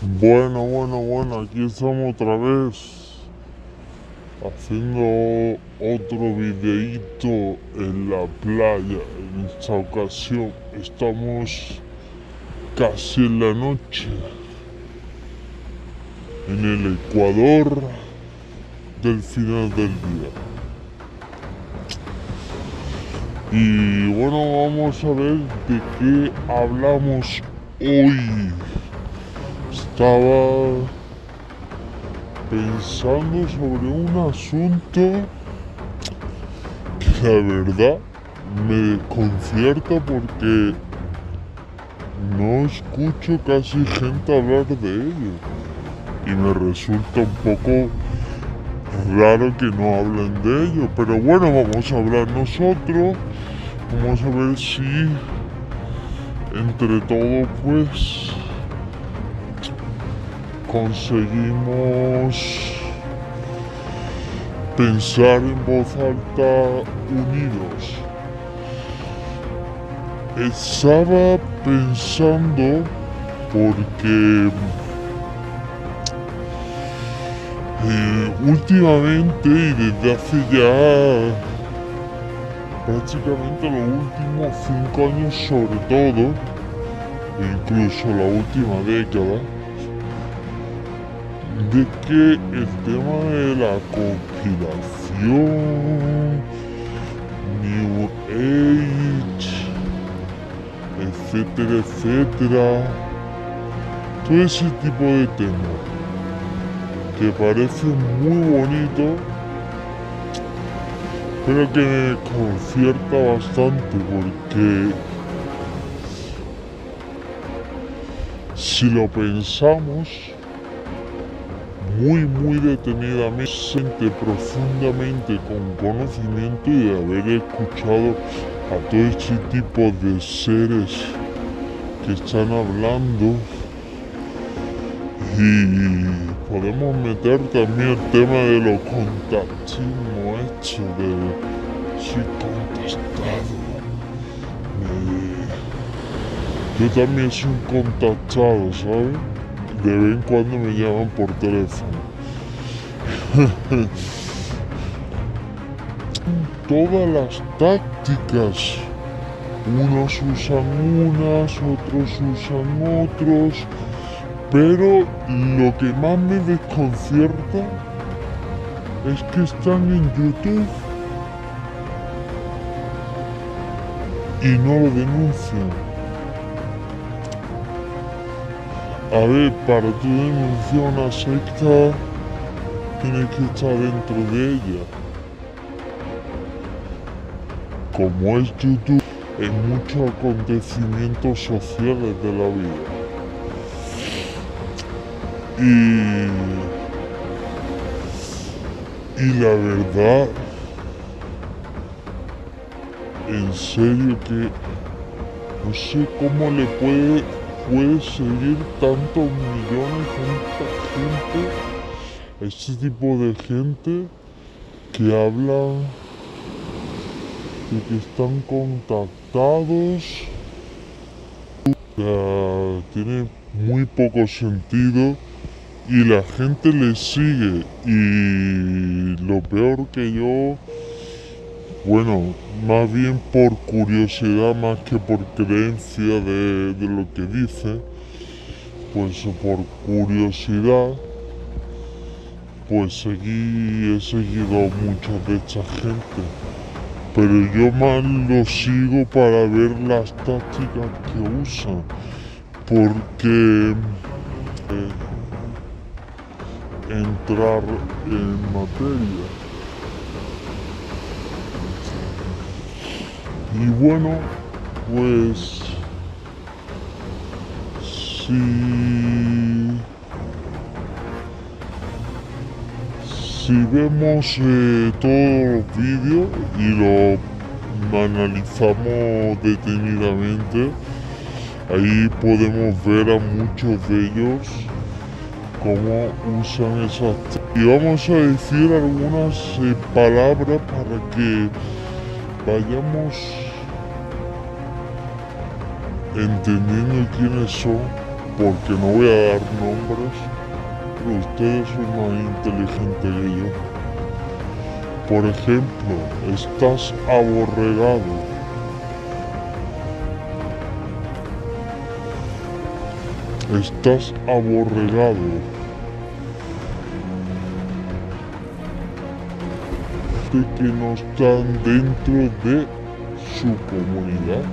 Bueno, aquí estamos otra vez haciendo otro videíto en la playa. En esta ocasión estamos casi en la noche, en el Ecuador del final del día. Y bueno, vamos a ver de qué hablamos hoy. Estaba pensando sobre un asunto que la verdad me desconcierta porque no escucho casi gente hablar de ello y me resulta un poco raro que no hablen de ello, pero bueno, vamos a hablar nosotros, vamos a ver si entre todos pues conseguimos pensar en voz alta unidos. Estaba pensando porque últimamente y desde hace ya prácticamente los últimos 5 años sobre todo, e incluso la última década, de que el tema de la conspiración, New Age, etcétera, todo ese tipo de temas que parece muy bonito, pero que me desconcierta bastante porque si lo pensamos muy detenidamente, profundamente, con conocimiento y de haber escuchado a todo este tipo de seres que están hablando, y podemos meter también el tema de los contactismo hecho de soy contactado. Yo también soy un contactado, ¿sabes? De vez en cuando me llaman por teléfono. Todas las tácticas. Unos usan unas, otros usan otros. Pero lo que más me desconcierta es que están en YouTube y no lo denuncian. A ver, para tú denunciar una secta, tienes que estar dentro de ella. Como es YouTube, en muchos acontecimientos sociales de la vida. Y la verdad, en serio que no sé cómo le puede seguir tantos millones, tanta gente, este tipo de gente que habla de que están contactados. Tiene muy poco sentido y la gente le sigue, y lo peor que yo, bueno, más bien por curiosidad más que por creencia de lo que dice, pues por curiosidad, pues he seguido muchas de esta gente, pero yo más lo sigo para ver las tácticas que usan, porque entrar en materia. Y bueno, pues si vemos todos los vídeos y lo analizamos detenidamente, ahí podemos ver a muchos de ellos cómo usan esas. Y vamos a decir algunas palabras para que vayamos entendiendo quiénes son porque no voy a dar nombres, pero ustedes son más inteligentes que yo. Por ejemplo, estás aborregado. Estás aborregado. De que no están dentro de su comunidad.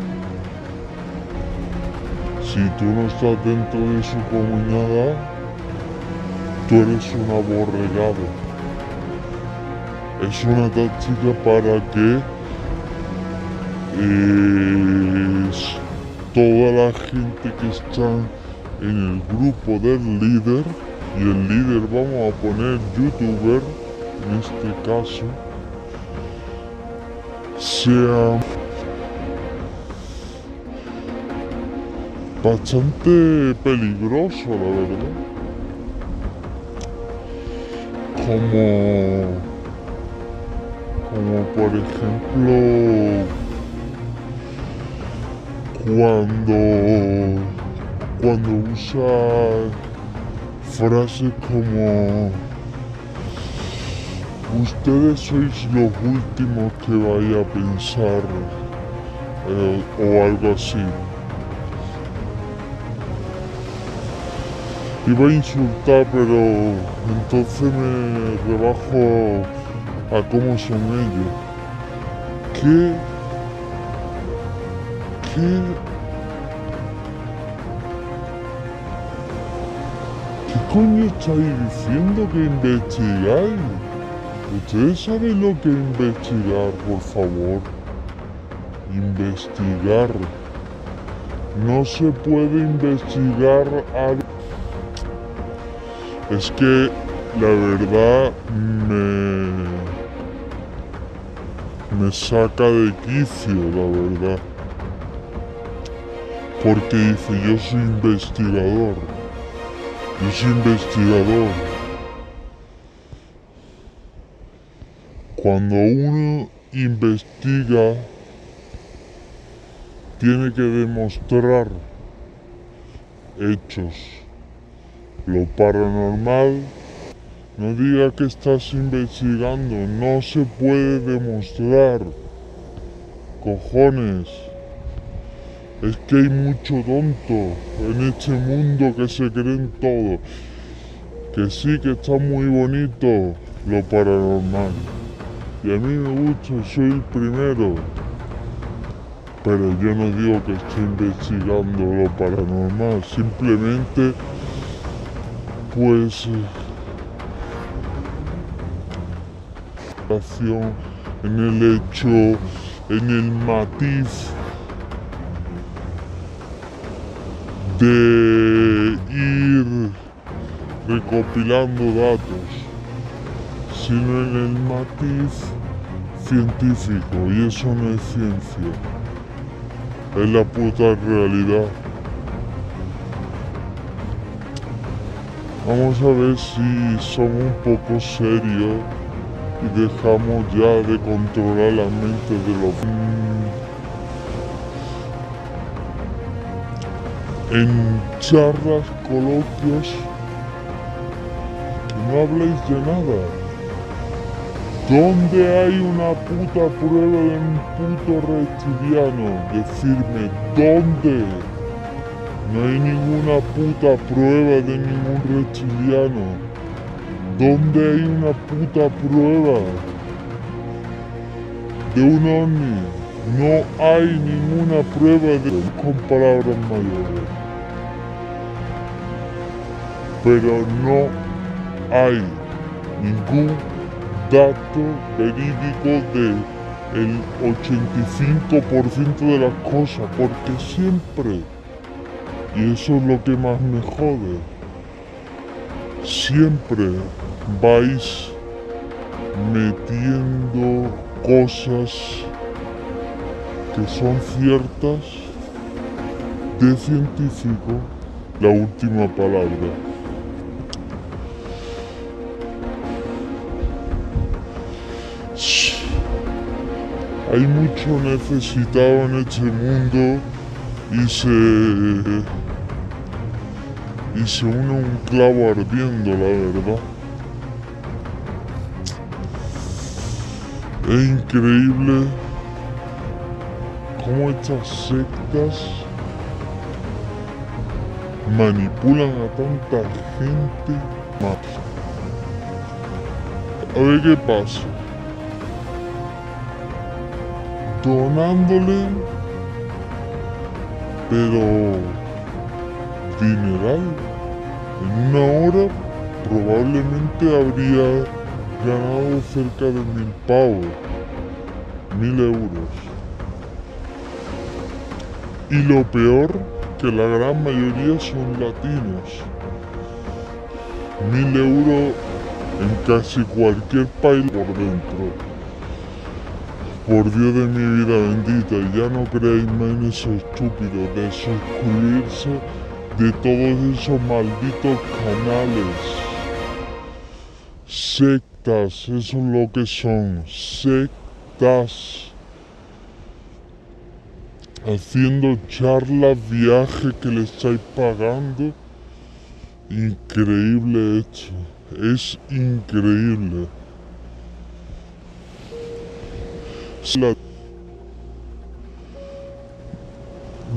Si tú no estás dentro de su comunidad, tú eres un aborregado. Es una táctica para que toda la gente que está en el grupo del líder, y el líder vamos a poner youtuber en este caso, sea bastante peligroso, la verdad. Como por ejemplo cuando usa frases como ustedes sois los últimos que vaya a pensar o algo así. Iba a insultar, pero entonces me rebajo a cómo son ellos. ¿Qué coño estáis diciendo que investigáis? ¿Ustedes saben lo que es investigar, por favor? Investigar. No se puede investigar algo. Es que la verdad me saca de quicio, la verdad. Porque dice, yo soy investigador. Yo soy investigador. Cuando uno investiga, tiene que demostrar hechos. Lo paranormal, no diga que estás investigando, no se puede demostrar. Cojones. Es que hay mucho tonto en este mundo que se creen todo. Que sí que está muy bonito lo paranormal. Y a mí me gusta, soy el primero. Pero yo no digo que esté investigando lo paranormal. Simplemente, pues, en el hecho, en el matiz de ir recopilando datos, sino en el matiz científico, y eso no es ciencia, es la puta realidad. Vamos a ver si somos un poco serios y dejamos ya de controlar la mente de los... En charlas, coloquios, no habléis de nada. ¿Dónde hay una puta prueba de un puto reptiliano? Decidme, ¿dónde? No hay ninguna puta prueba de ningún reptiliano. ¿Dónde hay una puta prueba de un ovni? No hay ninguna prueba de... con palabras mayores. Pero no hay ningún dato verídico del 85% de las cosas, porque siempre, y eso es lo que más me jode, siempre vais metiendo cosas que son ciertas de científico, la última palabra. Hay mucho necesitado en este mundo y y se une un clavo ardiendo, la verdad. Es increíble cómo estas sectas manipulan a tanta gente. A ver qué pasa. Donándole, pero dineral. En una hora probablemente habría ganado cerca de 1000 pavos, 1000 euros. Y lo peor, que la gran mayoría son latinos. 1000 euros en casi cualquier país por dentro. Por Dios de mi vida bendita, ya no creáis más en esos estúpidos de suscribirse de todos esos malditos canales. Sectas, eso es lo que son, sectas. Haciendo charlas, viajes que le estáis pagando. Increíble esto, es increíble.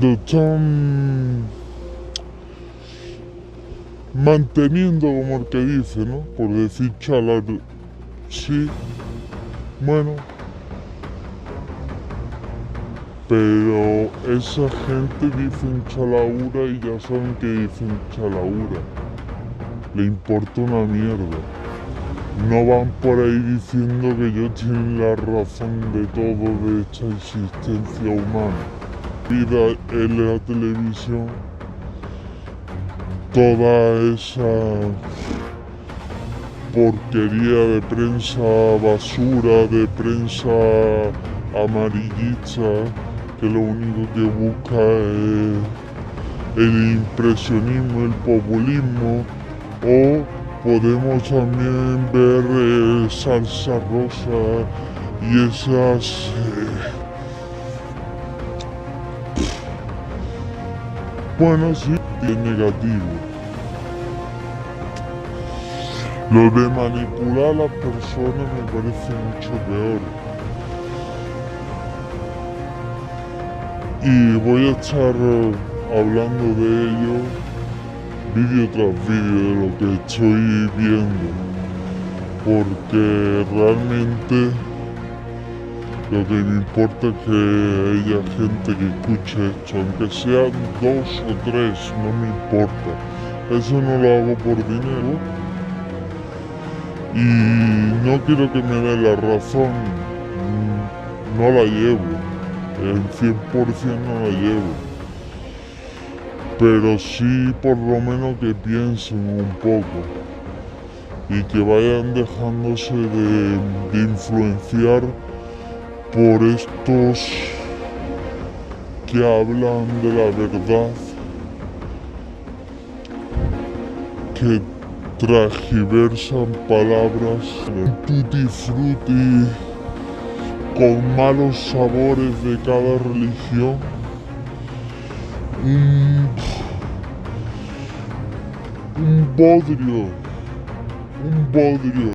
Lo están manteniendo, como el que dice, ¿no? Por decir chalar, sí, bueno, pero esa gente dice chalaura y ya saben que dicen chalaura. Le importa una mierda. No van por ahí diciendo que ellos tienen la razón de todo de esta existencia humana. Vida en la televisión, toda esa porquería de prensa basura, de prensa amarillista, que lo único que busca es el impresionismo, el populismo, o podemos también ver salsa rosa y esas bueno, sí, es negativo. Lo de manipular a las personas me parece mucho peor. Y voy a estar hablando de ello vídeo tras vídeo de lo que estoy viendo, porque realmente lo que me importa es que haya gente que escuche esto, aunque sean 2 o 3, no me importa. Eso no lo hago por dinero y no quiero que me dé la razón, no la llevo, el 100% no la llevo. Pero sí por lo menos que piensen un poco y que vayan dejándose de influenciar por estos que hablan de la verdad, que transgiversan palabras tutti frutti con malos sabores de cada religión. Un bodrio, un bodrio.